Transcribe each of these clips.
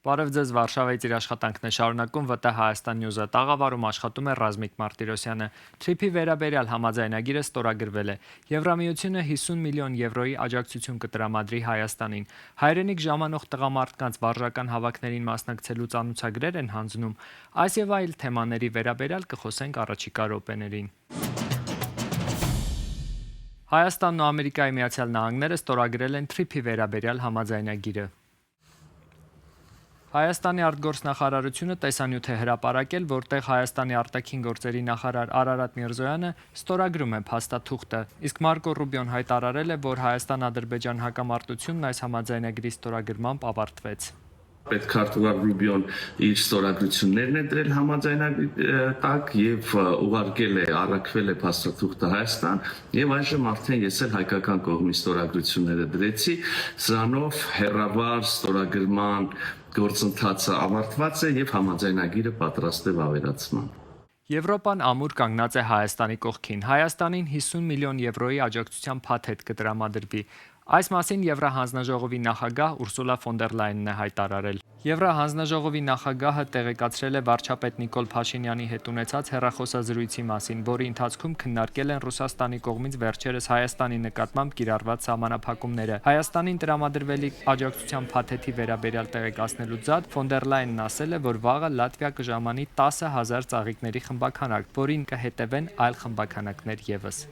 Բարև ձեզ, Վարշավայից իր աշխատանքն է շարունակում ՎՏ Հայաստան Նյուզը, տաղավարում աշխատում է Ռազմիկ Մարտիրոսյանը։ Թրիփի վերաբերյալ համաձայնագիրը ստորագրվել է։ Եվրամիությունը 50 միլիոն եվրոյի աջակցություն կտրամադրի Հայաստանին։ Հայրենիք ժամանող տղամարդկանց վարժական հավաքներին մասնակցելու ծանոթագրեր են հանձնում։ Այս եւ այլ թեմաների վերաբերյալ կխոսենք առաջիկա րոպեներին։ Հայաստանն ու Ամերիկայի Միացյալ Նահանգները ստորագրել են Թրիփի վերաբերյալ համաձայնագիրը։ Հայաստանի արտգործնախարարությունը տեսանյութ է հրապարակել, որտեղ Հայաստանի արտաքին գործերի նախարար Արարատ Միրզոյանը ստորագրում է փաստաթուղթը, իսկ Մարկո Ռուբիոն հայտարարել է, որ Հայաստան-Ադրբեջան հակամարտությունն այս համաձայնագրի ստորագրմամբ ավարտվեց։ Պետքարտուղար Ռուբիոն իր ստորագրություններն է դրել համաձայնագրի տակ եւ ուղարկել է, առաքվել է փաստաթուղթը Հայաստան եւ այժմ արդեն ես էլ հայկական կողմի ստորագրությունները դրեցի, սրանով հերավար ստորագրման գործընթացը ավարտված է եւ համաձայնագիրը պատրաստ է վավերացման։ Եվրոպան ամուր կանգնած է Հայաստանի կողքին։ Հայաստանին 50 միլիոն եվրոյի աջակցության փաթեթ կտրամադրվի։ Այս մասին Եվրահանձնաժողովի նախագահ Ուրսուլա ֆոն դեր Լայենն է հայտարարել։ Եվրահանձնաժողովի նախագահը տեղեկացրել է վարչապետ Նիկոլ Փաշինյանի հետ ունեցած հեռախոսազրույցի մասին, որի ընթացքում քննարկել են Ռուսաստանի կողմից վերջերս Հայաստանի նկատմամբ կիրառված սահմանափակումները։ Հայաստանին տրամադրվելիք աջակցության փաթեթի վերաբերյալ տեղեկացնելուց զատ ֆոն դեր Լայենն ասել է, որ վաղը Լատվիա կժամանի 10,000 ծաղիկների խմբաքանակ, որին կհետևեն այլ խմբաքանակներ ևս։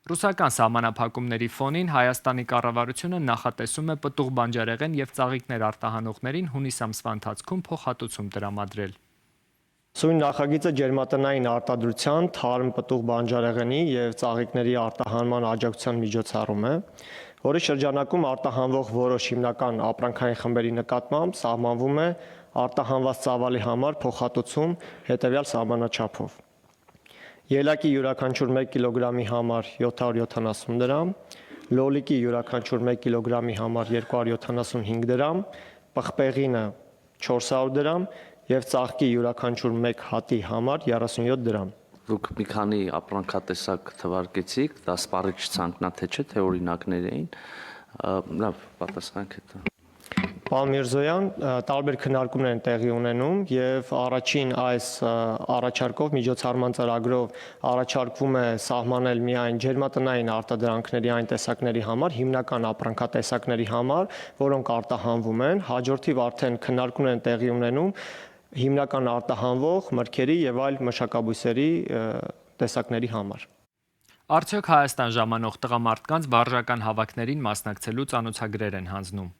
Ռուսական սահմանափակումների ֆոնին Հայաստանի կառավարությունը նախատեսում է պտուղ բանջարեղեն եւ ծաղիկներ արտահանողներին հունիս ամսվա ընթացքում փոխհատուցում տրամադրել։ Սույն նախագիծը ջերմատնային արտադրության, թարմ պտուղ բանջարեղենի եւ ծաղիկների արտահանման աջակցության միջոցառում է, որի շրջանակում արտահանվող որոշ հիմնական ապրանքային խմբերի նկատմամբ սահմանվում է արտահանված ծավալի համար փոխհատուցում հետեւյալ սահմանաչափով։ Ելակի յուրաքանչյուր 1 կիլոգրամի համար 770 դրամ, լոլիկի յուրաքանչյուր 1 կիլոգրամի համար 275 դրամ, պղպեղինը 400 դրամ եւ ծաղկի յուրաքանչյուր 1 հատի համար 37 դրամ։ Դուք մի քանի ապրանքատեսակ թվարկեցիք, դա սպառիչ ցանկնա թե չէ, թե օրինակներ էին։ Լավ, պատասխանք հետո։ Պարոն Միրզոյան, տարբեր քննարկումներ են տեղի ունենում եւ առաջին այս առաջարկով միջոցառման ծրագրով առաջարկվում է սահմանել միայն ջերմատնային արտադրանքների այն տեսակների համար, հիմնական ապրանքատեսակների համար, որոնք արտահանվում են, հաջորդիվ արդեն քննարկումներ են տեղի ունենում հիմնական արտահանվող մրգերի եւ այլ մշակաբույսերի տեսակների համար։ Արդյոք Հայաստան ժամանող տղամարդկանց վարժական հավաքներին մասնակցելու ծանոթագրեր են հանձնում։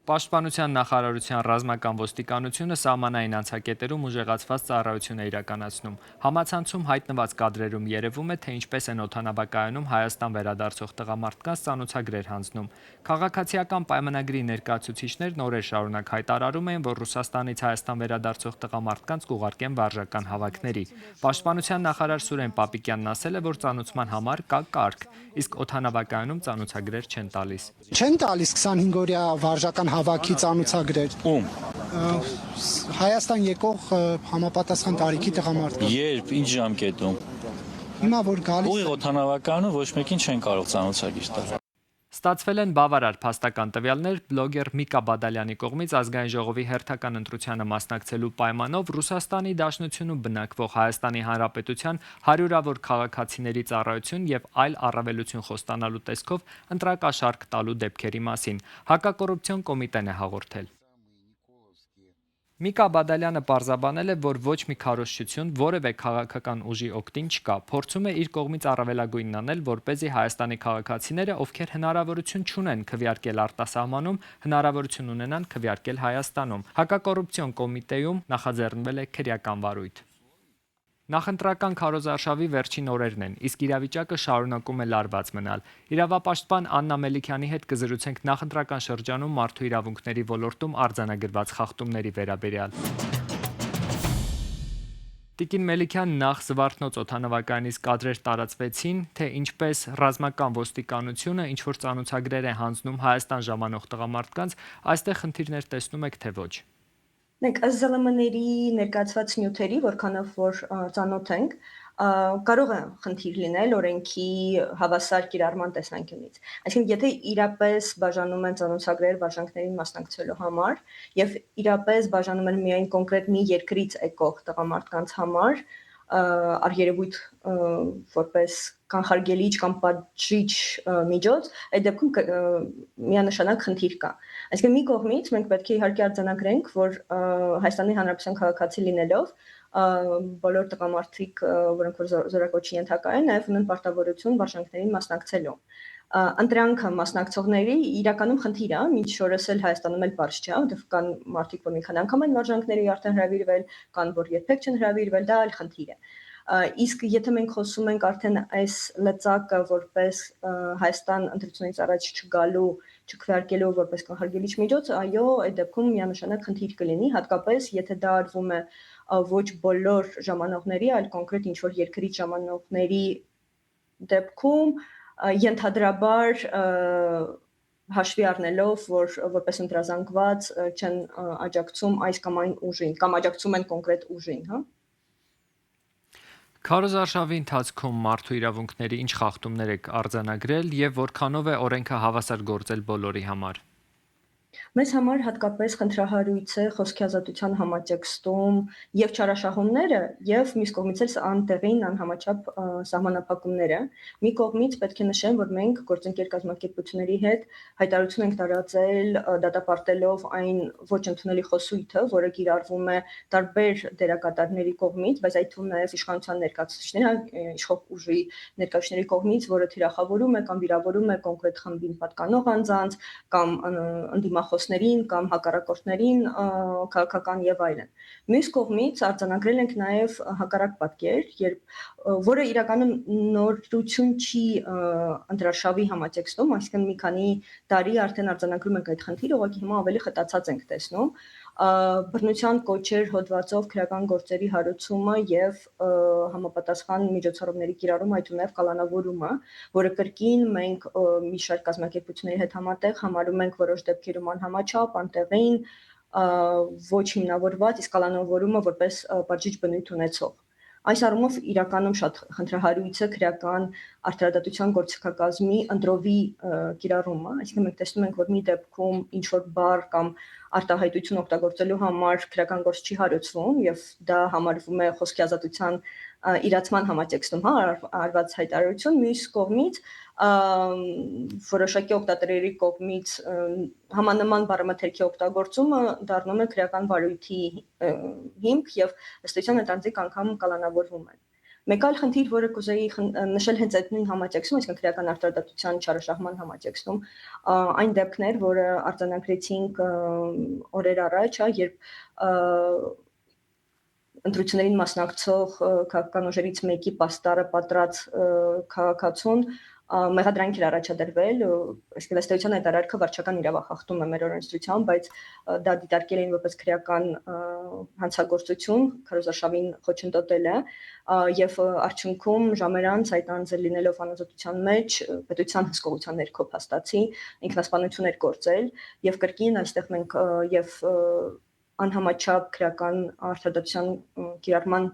Պաշտպանության նախարարության ռազմական ոստիկանությունը սահմանային անցակետերում ուժեղացված ծառայություն է իրականացնում։ Համացանցում հայտնված կադրերում երևում է, թե ինչպես են օդանավակայանում Հայաստան վերադարձող տղամարդկանց ծանոթագրեր հանձնում։ Քաղաքացիական պայմանագրի ներկայացուցիչներն օրեր շարունակ հայտարարում են, որ Ռուսաստանից Հայաստան վերադարձող տղամարդկանց կուղարկեն վարժական հավաքների։ Պաշտպանության նախարար Սուրեն Պապիկյանն ասել է, որ ծանոթման համար կա կարգ, իսկ օդանավակայանում ծանոթագրեր չեն տալիս։ Չեն տալիս 25-օրյա վարժական հավաքի ծանոթագրեր։ Ում։ Հայաստան եկող համապատասխան տարիքի տղամարդկանց։ Երբ, ինչ ժամկետում։ Հիմա որ գալիս Ուղիղ օդանավակայանում ոչ մեկին չեն կարող ծանոթագրեր տալ։ Ստացվել են բավարար փաստական տվյալներ բլոգեր Միկա Բադալյանի կողմից ազգային ժողովի հերթական ընտրությանը մասնակցելու պայմանով Ռուսաստանի Դաշնությունում բնակվող Հայաստանի Հանրապետության հարյուրավոր քաղաքացիների ծառայություն եւ այլ առավելություն խոստանալու տեսքով ընտրակաշարք տալու դեպքերի մասին հակակոռուպցիոն կոմիտեն է հաղորդել։ Միկա Բադալյանը պարզաբանել է, որ ոչ մի քարոզչություն որևէ քաղաքական ուժի օգտին չկա, փորձում է իր կողմից առավելագույնն անել, որպեսզի Հայաստանի քաղաքացիները, ովքեր հնարավորություն չունեն քվեարկել արտասահմանում, հնարավորություն ունենան քվեարկել Հայաստանում։ Հակակոռուպցիոն կոմիտեում նախաձեռնվել է քրեական վարույթ։ Նախընտրական քարոզարշավի վերջին օրերն են, իսկ իրավիճակը շարունակում է լարված մնալ։ Իրավապաշտպան Աննա Մելիքյանի հետ կզրուցենք նախընտրական շրջանում մարդու իրավունքների ոլորտում արձանագրված խախտումների վերաբերյալ։ Տիկին Մելիքյան նախ Զվարթնոց օդանավակայանից կադրեր տարածվեցին, թե ինչպես ռազմական ոստիկանությունը ինչ-որ ծանոթագրեր է հանձնում Հայաստան ժամանող տղամարդկանց, այստեղ խնդիրներ տեսնում եք, թե ոչ։ Մենք ԶԼՄ-ների ներկայացված նյութերի, որքանով որ ծանոթ ենք, կարող է խնդիր լինել օրենքի հավասար կիրառման տեսանկյունից։ Այսինքն, եթե իրապես բաժանում են ծանոթագրեր վարժանքներին մասնակցելու համար եւ իրապես բաժանում են միայն կոնկրետ մի երկրից եկող տղամարդկանց համար, արերևույթ որպես կանխարգելիչ կամ պատժիչ միջոց, այդ դեպքում միանշանակ խնդիր կա։ Այսինքն մի կողմից մենք պետք է իհարկե արձանագրենք, որ Հայաստանի Հանրապետության քաղաքացի լինելով բոլոր տղամարդիկ, որոնք որ զորակոչի ենթակա են, նաև ունեն պարտավորություն վարժանքներին մասնակցելու։ Ընտրանքը մասնակցողների իրականում խնդիր է, մինչ օրս էլ Հայաստանում էլ բարձ չէ, որտեղ կան մարդիկ, որ մի քանի անգամ են վարժանքների արդեն հրավիրվել, կան, որ երբեք չեն հրավիրվել, դա այլ խնդիր է։ Իսկ եթե մենք խոսում ենք արդեն այս լծակը որպես Հայաստան ընտրությունից առաջ չգալու, չքվեարկելու որպես կանխարգելիչ միջոց, այո, այդ դեպքում միանշանակ խնդիր կլինի, հատկապես եթե դա արվում է ոչ բոլոր ժամանողների, այլ կոնկրետ ինչ-որ երկրից ժամանողների դեպքում ենթադրաբար հաշվի առնելով, որ որպես ընտրազանգված չեն աջակցում այս կամ այն ուժին, կամ աջակցում են կոնկրետ ուժին, հա։ Քարոզարշավի ընթացքում մարդու իրավունքների ինչ խախտումներ եք արձանագրել եւ որքանով է օրենքը հավասար գործել բոլորի համար։ Մեզ համար հատկապես խնդրահարույց է խոսքի ազատության համատեքստում եւ չարաշահումները եւ մյուս կողմից էլ անտեղին անհամաչափ սահմանափակումները։ Մի կողմից պետք է նշեմ, որ մենք գործընկեր կազմակերպությունների հետ հայտարարություն ենք տարածել դատապարտելով այն ոչ ընդունելի խոսույթը, որը կիրառվում է տարբեր դերակատարների կողմից, բայց այդ թվում նաեւ իշխանության ներկայացուցիչների, իշխող ուժի ներկայացուցիչների կողմից, որը թիրախավորում է կամ վիրավորում է կոնկրետ խմբին պատկանող անձանց կամ ընդդիմախոսներին կամ հակառակորդներին քաղաքական եւ այլն։ Մյուս կողմից արձանագրել ենք նաեւ հակառակ պատկեր, որը իրականում նորություն չի ընտրարշավի համատեքստում, այսինքն մի քանի տարի արդեն արձանագրում ենք այդ խնդիրը, ուղղակի հիմա ավելի խտացած ենք տեսնում։ Բռնության կոչեր հոդվածով քրեական գործերի հարուցումը եւ համապատասխան միջոցառումների կիրառումը, այդ ու նաեւ կալանավորումը, որը կրկին մենք մի շարք կազմակերպությունների հետ համատեղ համարում ենք որոշ դեպքերում անհամաչափ, անտեղին, ոչ հիմնավորված, իսկ կալանավորումը որպես պատժիչ բնույթ ունեցող։ Այս առումով իրականում շատ խնդրահարույց է քրեական արդարադատության գործիքակազմի ընտրովի կիրառումը, այսինքն մենք տեսնում ենք, որ մի դեպքում ինչ որ բառ կամ արտահայտություն օգտագործելու համար քրեական գործ չի հարուցվում եւ դա համարվում է խոսքի ազատության իրացման համատեքստում, հա, արված հայտարարություն, մյուս կողմից որոշակի օգտատերերի կողմից համանման բառամթերքի օգտագործումը դառնում է քրեական վարույթի հիմք եւ ըստ էության այդ անձիկ անգամ կալանավորվում են։ Մեկ այլ խնդիր, որը կուզեի նշել հենց այդ նույն համատեքստում, այսինքն քրեական արտարդատության չարաշահման համատեքստում, այն դեպքներ, որը արձանագրեցինք օրեր առաջ, երբ ընտրություններին մասնակցող քաղաքական ուժերից մեկի պաստառը պատրած քաղաքացուն մեղադրանք էր առաջադրվել, այսինքն ըստ էության այդ արարքը վարչական իրավախախտում է մեր օրենսդրությամբ, բայց դա դիտարկել էին որպես քրեական հանցագործություն, քարոզարշավին խոչընդոտել է, եւ արդյունքում ժամեր անց այդ անձը լինելով անազատության մեջ պետության հսկողության ներքո փաստացի ինքնասպանություն էր գործել եւ կրկին այստեղ մենք եւ անհամաչափ քրեական արդարադատության կիրառման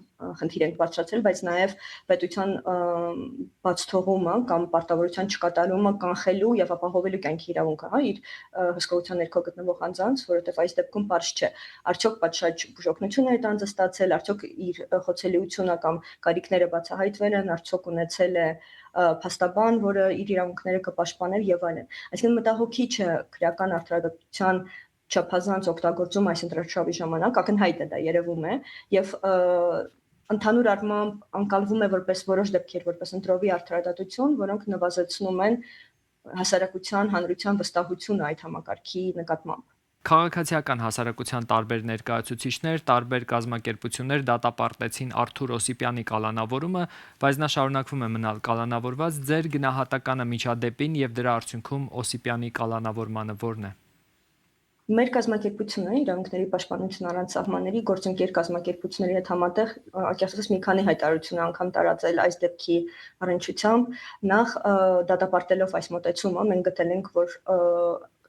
խնդիր ենք բարձրացրել, բայց նաև պետության բաց թողումը կամ պարտավորության չկատարումը կանխելու եւ ապահովելու կյանքի իրավունքը, հա, իր հսկողության ներքո գտնվող անձանց, որովհետեւ այս դեպքում բարձ չէ, արդյոք պատշաճ բուժօգնություն է այդ անձը ստացել, արդյոք իր խոցելիությունը կամ կարիքները բացահայտվել են, արդյոք ունեցել է փաստաբան, որը իր իրավունքները կպաշտպաներ եւ այլն։ Այսինքն մտահոգիչ է քրեական արդարադատության չափազանց օգտագործում այս ընտրարշավի ժամանակ, ակնհայտ է դա երևում է եւ ընդհանուր առմամբ անցալվում է որպես որոշ դեպքեր որպես ընտրովի արդարադատություն, որոնք նվազեցնում են հասարակության հանրության վստահությունը այդ համակարգի նկատմամբ։ Քաղաքացիական հասարակության տարբեր ներկայացուցիչներ, տարբեր կազմակերպություններ դատապարտեցին Արթուր Օսիպյանի կալանավորումը, բայց նա շարունակվում է մնալ կալանավորված։ Ձեր գնահատականը միջադեպին եւ դրա արդյունքում Օսիպյանի կալանավորմանը որն է։ Մեր կազմակերպությունը իրավունքների պաշտպանություն առանց սահմանների գործընկեր կազմակերպությունների հետ համատեղ ակյասպես մի քանի հայտարարություն անգամ տարածել այս դեպքի առնչությամբ, նախ դատապարտելով այս մոտեցումը մենք գտել ենք, որ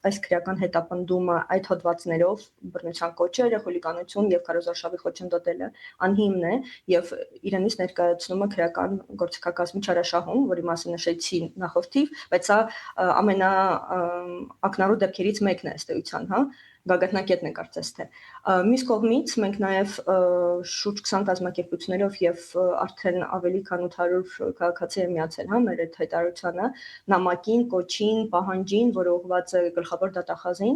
այս քրեական հետապնդումը այդ հոդվածներով բռնության կոչերը, խուլիգանություն եւ քարոզարշավի խոչընդոտելը անհիմն է եւ իրենից ներկայացնում է քրեական գործիքակազմի չարաշահում, որի մասին նշեցի նախորդիվ, բայց սա ամենա ակնառու դեպքերից մեկն է ըստ էության, հա, գագաթնակետն է կարծես թե։ Մյուս կողմից մենք նաև շուրջ 20 կազմակերպություններով եւ արդեն ավելի քան 800 քաղաքացի են միացել, հա, մեր այդ հայտարարությանը, նամակին, կոչին, պահանջին, որը ուղղված է գլխավոր դատախազին,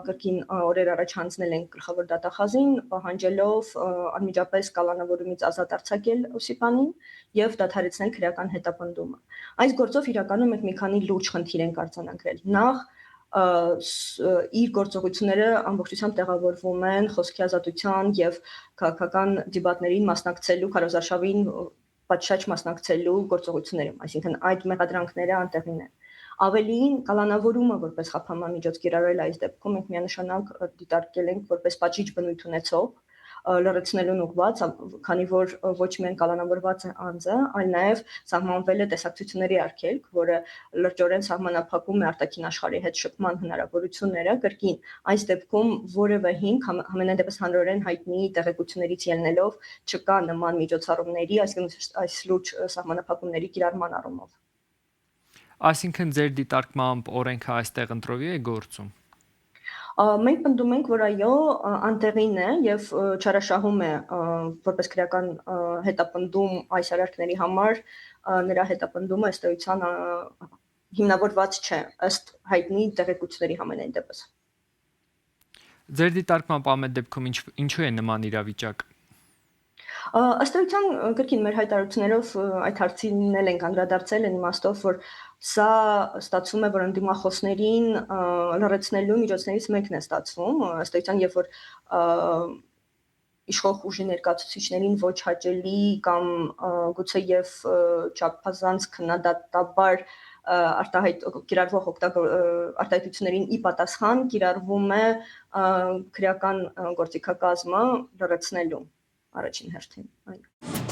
կրկին օրեր առաջ հանձնել են գլխավոր դատախազին, պահանջելով անմիջապես կալանավորումից ազատ արձակել Օսիպյանին եւ դադարեցնել քրեական հետապնդումը։ Այս գործով իրականում մենք մի քանի լուրջ խնդիր ենք արձանագրել։ Նախ իր գործողությունները ամբողջությամբ տեղավորվում են խոսքի ազատության եւ քաղաքական դիբատներին մասնակցելու, քարոզարշավին պատշաճ մասնակցելու գործողություններում, այսինքն այդ մեղադրանքները անտեղին են։ Ավելին, կալանավորումը որպես խափանման միջոց կիրառել այս դեպքում մենք միանշանակ դիտարկել ենք որպես պատժիչ բնույթ ունեցող լրացնելուն ուղղված, քանի որ ոչ միայն կալանավորված է անձը, այլ նաև սահմանվել է տեսակցությունների արգելք, որը լրջորեն սահմանափակում է արտաքին աշխարհի հետ շփման հնարավորությունները, կրկին այս դեպքում որևէ հիմք համենայն դեպս հանրորեն հայտնի տեղեկություններից ելնելով չկա նման միջոցառումների, այսինքն այս լուրջ սահմանափակումների կիրառման առումով։ Այսինքն ձեր դիտարկմամբ օրենքը այստեղ ընտրովի է գործում։ Մենք պնդում ենք, որ այո, անտեղին է եւ չարաշահում է որպես քրեական հետապնդում այս արարքների համար նրա հետապնդումը ըստ էության հիմնավորված չէ ըստ հայտնի տեղեկությունների համենայն դեպս։ Ձեր դիտարկմամբ ամեն դեպքում ինչու է նման իրավիճակ։ Ըստ էության կրկին մեր հայտարարություններով այդ հարցին ենք անդրադարձել այն իմաստով, որ սա ստացվում է, որ ընդդիմախոսներին լրացնելու միջոցներից մեկն է ստացվում, ըստ էության, երբ որ իշխող ուժի ներկայացուցիչներին ոչ հաճելի կամ գուցե եւ չափազանց քննադատաբար կիրառվող արտահայտություններին ի պատասխան կիրառվում է քրեական գործիքակազմը լրացնելու առաջին հերթին, այո։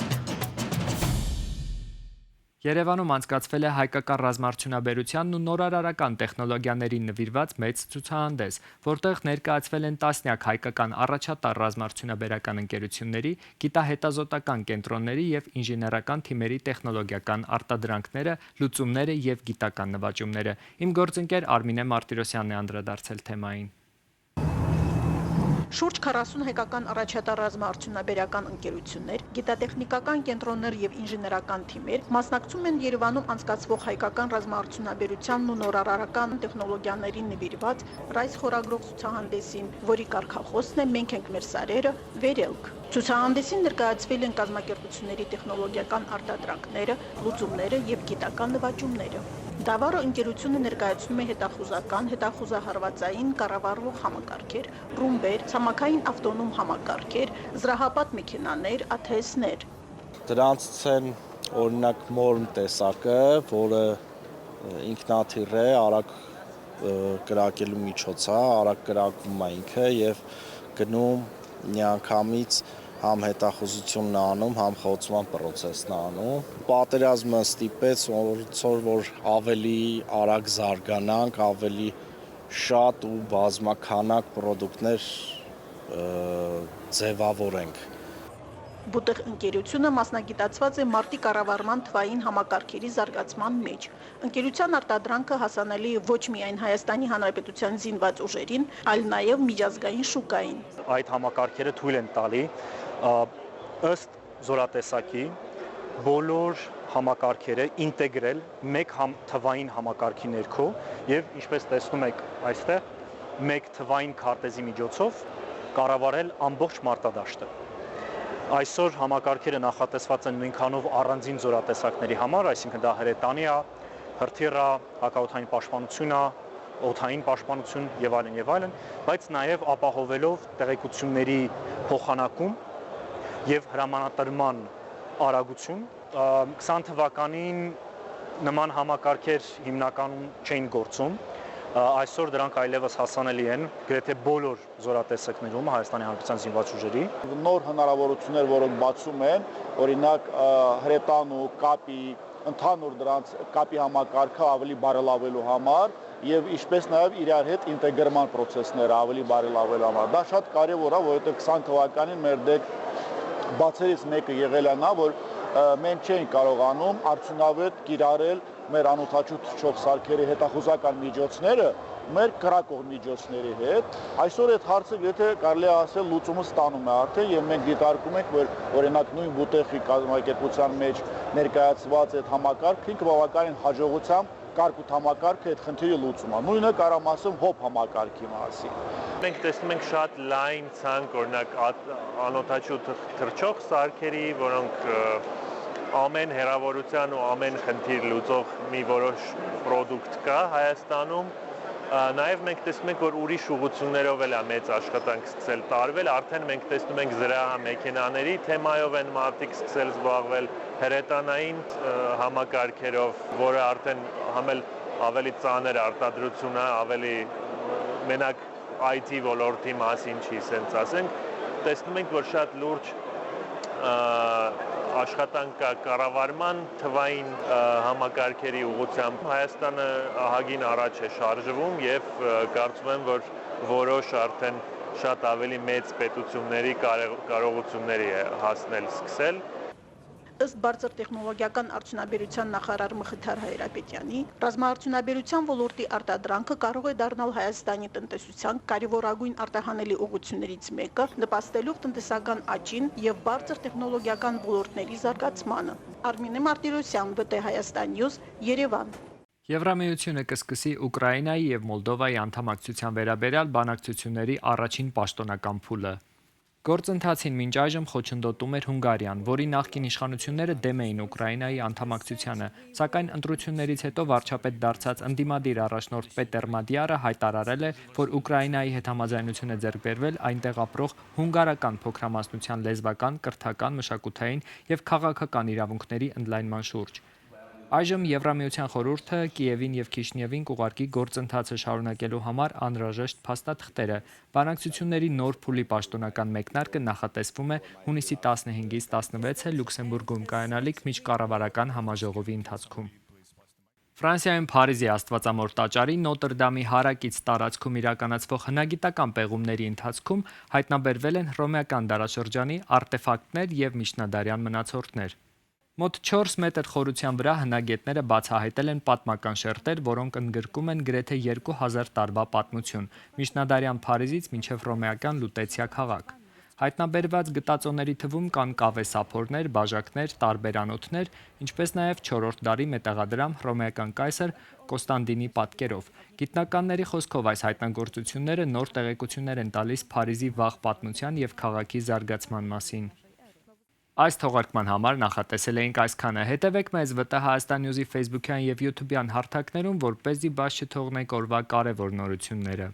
Երևանում անցկացվել է հայկական ռազմարդյունաբերությանն ու նորարարական տեխնոլոգիաներին նվիրված մեծ ցուցահանդես, որտեղ ներկայացվել են տասնյակ հայկական առաջատար ռազմարդյունաբերական ընկերությունների, գիտահետազոտական կենտրոնների եւ ինժեներական թիմերի տեխնոլոգիական արտադրանքները, լուծումները եւ գիտական նվաճումները։ Իմ գործընկեր Արմինե Մարտիրոսյանն է անդրադարձել թեմային։ Շուրջ 40 հայկական առաջատար ռազմաարդյունաբերական ընկերություններ, գիտատեխնիկական կենտրոններ եւ ինժեներական թիմեր մասնակցում են Երևանում անցկացվող հայկական ռազմաարդյունաբերությանն ու նորարարական տեխնոլոգիաներին նվիրված ռայս խորագրող ցուցահանդեսին, որի կարգախոսն է «Մենք ենք մեր սարերը, վերելք»։ Ցուցահանդեսին ներկայացվել են կազմակերպությունների տեխնոլոգիական արտադրանքները, լուծումները եւ գիտական նվաճումները։ Դավարո ընկերությունը ներկայացնում է հետախուզական, հետախուզահարվածային կառավարվող համակարգեր, ռումբեր, ցամաքային ավտոնոմ համակարգեր, զրահապատ մեքենաներ, ԱԹՍ-ներ։ Դրանցից են օրինակ մորմ տեսակը, որը ինքնաթիռ է, արագ կրակելու միջոց է, արագ կրակվում է ինքը եւ գնում միանգամից համ հետախուզությունն անում, համ խոցման պրոցեսն անում։ Պատերազմը ստիպեց, որ ավելի արագ զարգանանք, ավելի շատ ու բազմաքանակ պրոդուկտներ ձևավորենք։ Բուտեղ ընկերությունը մասնագիտացված է մարտի կառավարման թվային համակարգերի զարգացման մեջ։ Ընկերության արտադրանքը հասանելի է ոչ միայն Հայաստանի Հանրապետության զինված ուժերին, այլ նաև միջազգային շուկային։ Այդ համակարգերը թույլ են տալի ըստ զորատեսակի բոլոր համակարգերը ինտեգրել մեկ թվային համակարգի ներքո եւ ինչպես տեսնում եք այստեղ մեկ թվային քարտեզի միջոցով կառավարել ամբողջ մարտադաշտը։ Այսօր համակարգերը նախատեսված են նույնքանով առանձին զորատեսակների համար, այսինքն դա հրետանի է, հրթիռ է, հակաօդային պաշտպանություն է, օդային պաշտպանություն եւ այլն, բայց նաեւ ապահովելով տեղեկությունների փոխանակում եւ հրամանատարման արագություն 20 թվականին նման համակարգեր հիմնականում չէին գործում, այսօր դրանք այլևս հասանելի են գրեթե բոլոր զորատեսակներում Հայաստանի Հանրապետության զինված ուժերի։ Նոր հնարավորություններ, որոնք բացում են, օրինակ հրետանու, կապի, ընդհանուր դրանց կապի համակարգը ավելի բարելավելու համար եւ ինչպես նաեւ իրար հետ ինտեգրման process-ները ավելի բարելավել համար։ Դա շատ կարեւոր է, որովհետեւ 20 թվականին մեր դեպ բացերից մեկը եղել է նա, որ մենք չէինք կարողանում արդյունավետ կիրառել մեր անօթաչու թռչող սարքերի հետախուզական միջոցները մեր կրակող միջոցների հետ։ Այսօր այդ հարցը եթե կարելի է ասել լուծումը ստանում է արդեն եւ մենք դիտարկում ենք, որ օրինակ նույն Բուտեխի կազմակերպության մեջ ներկայացված այդ համակարգը բավականին հաջողությամբ կարգ ու համակարգը այդ խնդիրը լուծում է։ Նույնը կարամ ասեմ հոբ համակարգի մասին։ Մենք տեսնում ենք շատ լայն ցանկ, օրինակ անօթաչու թռչող սարքերի, որոնք ամեն հեռավորության ու ամեն խնդիր լուծող մի որոշ պրոդուկտ կա Հայաստանում։ Նաև մենք տեսնում ենք, որ ուրիշ ուղղություններով էլ է մեծ աշխատանք սկսել տարվել, արդեն մենք տեսնում ենք զրահամեքենաների թեմայով են մարդիկ սկսել զբաղվել, հրետանային համակարգերով, որը արդեն համել ավելի ծանր արտադրություն է, ավելի մենակ IT ոլորտի մասին չի, ասենք ասենք, տեսնում ենք, որ շատ լուրջ աշխատանք կա կառավարման թվային համակարգերի ուղղությամբ Հայաստանը ահագին առաջ է շարժվում եւ կարծում եմ, որ որոշ արդեն շատ ավելի մեծ պետությունների կարողությունների է հասնել սկսել։ Ըստ բարձր տեխնոլոգիական արդյունաբերության նախարար Մխիթար Հայրապետյանի, ռազմաարդյունաբերության ոլորտի արտադրանքը կարող է դառնալ Հայաստանի տնտեսության կարևորագույն արտահանելի ուղղություններից մեկը, նպաստելով տնտեսական աճին եւ բարձր տեխնոլոգիական ոլորտների զարգացմանը։ Արմինե Մարտիրոսյան, ՎՏ Հայաստան News, Երևան։ Եվրամիությունը կսկսի Ուկրաինայի եւ Մոլդովայի անդամակցության վերաբերյալ բանակցությունների առաջին պաշտոնական փուլը։ Գործընթացին մինչ այժմ խոչընդոտում էր Հունգարիան, որի նախկին իշխանությունները դեմ էին Ուկրաինայի անդամակցությանը, սակայն ընտրություններից հետո վարչապետ դարձած ընդդիմադիր առաջնորդ Պետեր Մադիարը հայտարարել է, որ Ուկրաինայի հետ համաձայնություն է ձեռք բերվել այնտեղ ապրող հունգարական փոքրամասնության լեզվական, կրթական, մշակութային եւ քաղաքական իրավունքների ընդլայնման շուրջ։ Այժմ Եվրամիության խորհուրդը Կիևին եւ Քիշնիևին կուղարկի գործընթացը շարունակելու համար անհրաժեշտ փաստաթղթերը։ Բանակցությունների նոր փուլի պաշտոնական մեկնարկը նախատեսվում է հունիսի 15-ից 16-ը Լյուքսեմբուրգում կայանալիք միջկառավարական համաժողովի ընթացքում։ Ֆրանսիայում Փարիզի Աստվածամոր տաճարի Նոտր Դամի հարակից տարածքում իրականացվող հնագիտական պեղումների ընթացքում հայտնաբերվել են հռոմեական դարաշրջանի արտեֆակտներ եւ միջնադարյան մնացորդներ։ Մոտ 4 մետր խորության վրա հնագետները բացահայտել են պատմական շերտեր, որոնք ընդգրկում են գրեթե 2000 տարվա պատմություն, միջնադարյան Փարիզից մինչև հռոմեական Լուտեցիա քաղաք։ Հայտնաբերված գտածոների թվում կան կավե սափորներ, բաժակներ, տարբեր անոթներ, ինչպես նաև 4-րդ դարի մետաղադրամ հռոմեական կայսր Կոստանդինի պատկերով։ Գիտնականների խոսքով այս հայտնագործությունները նոր տեղեկություններ են տալիս Փարիզի վաղ պատմության եւ քաղաքի զարգացման մասին։ Այս թողարկման համար նախատեսել էինք այսքանը։ Հետևեք մեզ ՎՏ Հայաստան News-ի Facebook-յան եւ YouTube-յան հարթակներում, որպեսզի բաց չթողնեք օրվա կարևոր նորությունները։